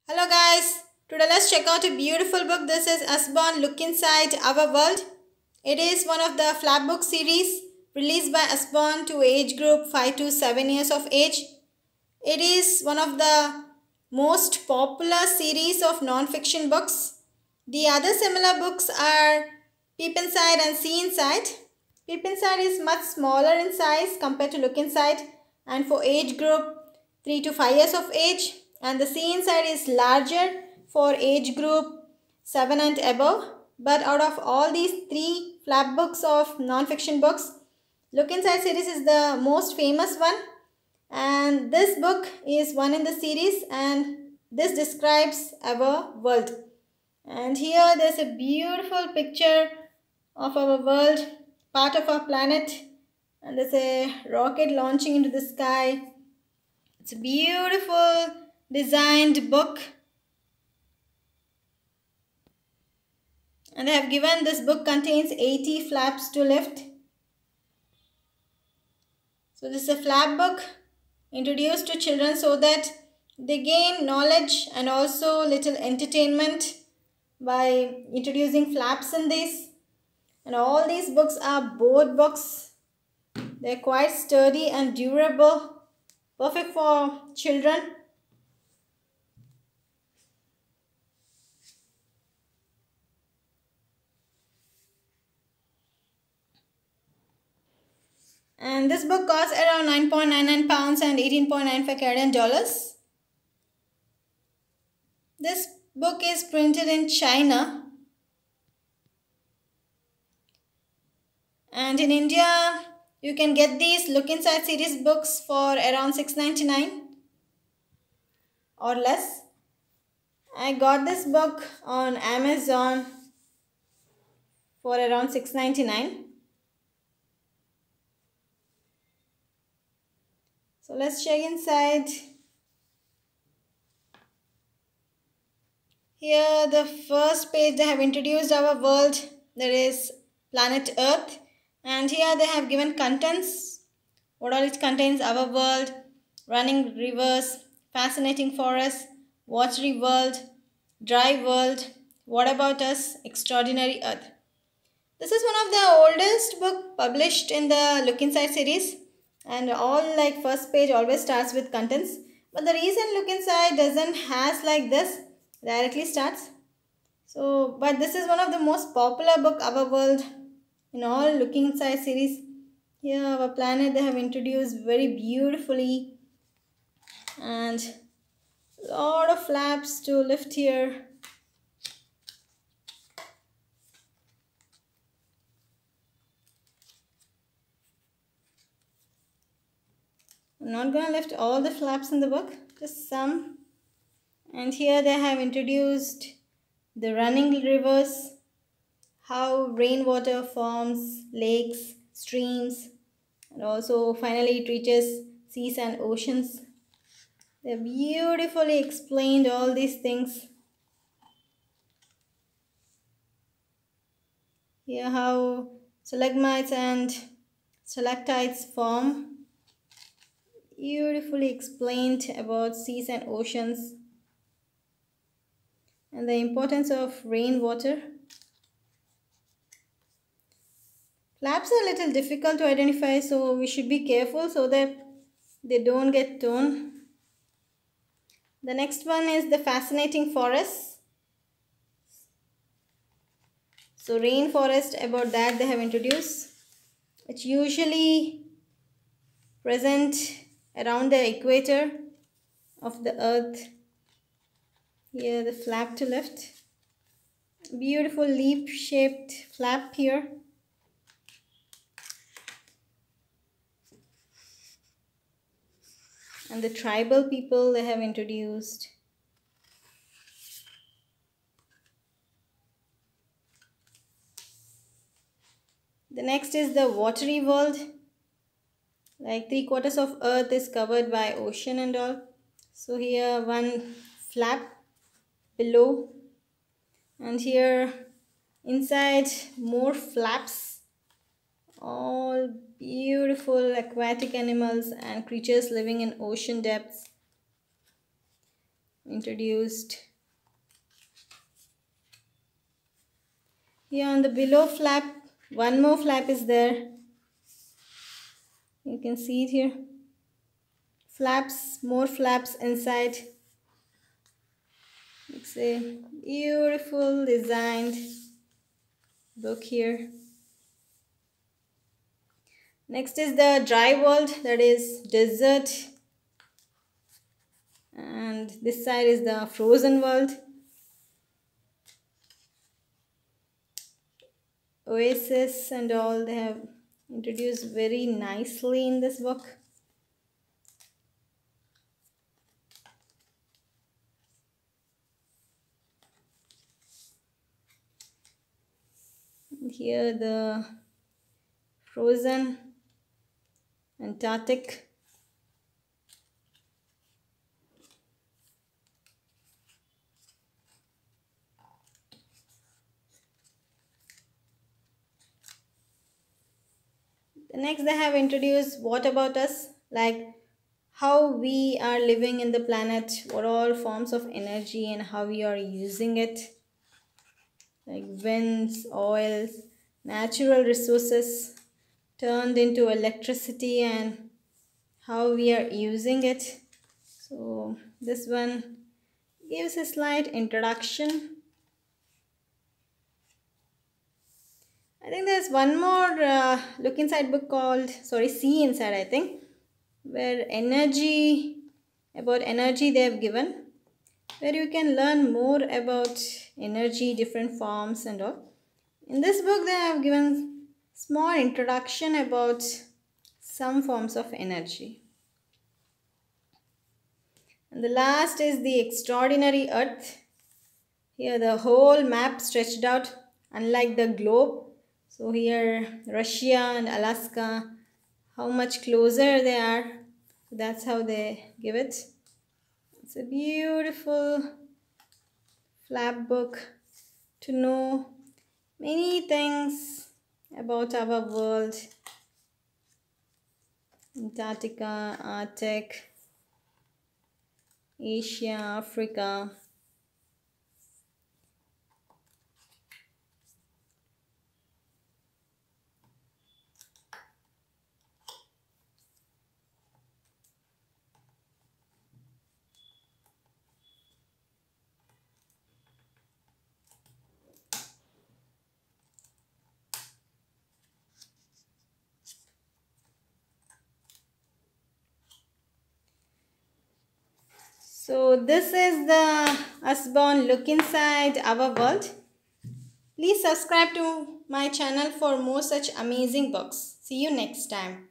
Hello guys, today let's check out a beautiful book. This is USBORNE Look Inside Our World. It is one of the flapbook series released by USBORNE to age group 5 to 7 years of age. It is one of the most popular series of non-fiction books. The other similar books are Peep Inside and See Inside. Peep Inside is much smaller in size compared to Look Inside and for age group 3 to 5 years of age, and the See Inside is larger for age group 7 and above. But out of all these three flap books of non-fiction books, Look Inside series is the most famous one, and this book is one in the series, and this describes our world. And here there's a beautiful picture of our world, part of our planet, and there's a rocket launching into the sky. It's a beautiful designed book, and they have given this book contains 80 flaps to lift. So this is a flap book introduced to children so that they gain knowledge and also little entertainment by introducing flaps in this. And all these books are board books. They're quite sturdy and durable, perfect for children. And this book costs around 9.99 pounds and 18.95 Canadian dollars. This book is printed in China. And in India, you can get these Look Inside series books for around $6.99 or less. I got this book on Amazon for around $6.99. So let's check inside. Here the first page they have introduced our world, that is planet Earth, and here they have given contents, what all it contains: our world, running rivers, fascinating forests, watery world, dry world, what about us, extraordinary Earth. This is one of the oldest book published in the Look Inside series, and all like first page always starts with contents. But the reason Look Inside doesn't has like this, directly starts. So, but this is one of the most popular book, Our World, in all Looking Inside series. Here our planet they have introduced very beautifully, and lot of flaps to lift here. I'm not going to lift all the flaps in the book, just some. And here they have introduced the running rivers, how rainwater forms lakes, streams, and also finally it reaches seas and oceans. They beautifully explained all these things. Here how stalagmites and stalactites form. Beautifully explained about seas and oceans and the importance of rainwater. Flaps are a little difficult to identify, so we should be careful so that they don't get torn. The next one is the fascinating forests. So rainforest, about that they have introduced. It's usually present around the equator of the earth. Here the flap to lift. Beautiful leaf shaped flap here. And the tribal people they have introduced. The next is the watery world. Like 3/4 of earth is covered by ocean and all. So here one flap below, and here inside more flaps, all beautiful aquatic animals and creatures living in ocean depths. introduced. Here on the below flap, one more flap is there. You can see it here. Flaps, more flaps inside. It's a beautiful designed book here. Next is the dry world, that is desert. And this side is the frozen world. Oasis and all, they have introduced very nicely in this book. And here the frozen Antarctic. Next, they have introduced what about us, like how we are living in the planet, what all forms of energy and how we are using it, like winds, oils, natural resources turned into electricity and how we are using it. So this one gives a slight introduction. I think there's one more look inside book called, see inside I think, where about energy they have given, where you can learn more about energy, different forms and all. In this book they have given small introduction about some forms of energy. And the last is the extraordinary Earth. Here the whole map stretched out, unlike the globe. So here Russia and Alaska, how much closer they are. That's how they give it. It's a beautiful flap book to know many things about our world. Antarctica, Arctic, Asia, Africa. So this is the Usborne look inside our world. Please subscribe to my channel for more such amazing books. See you next time.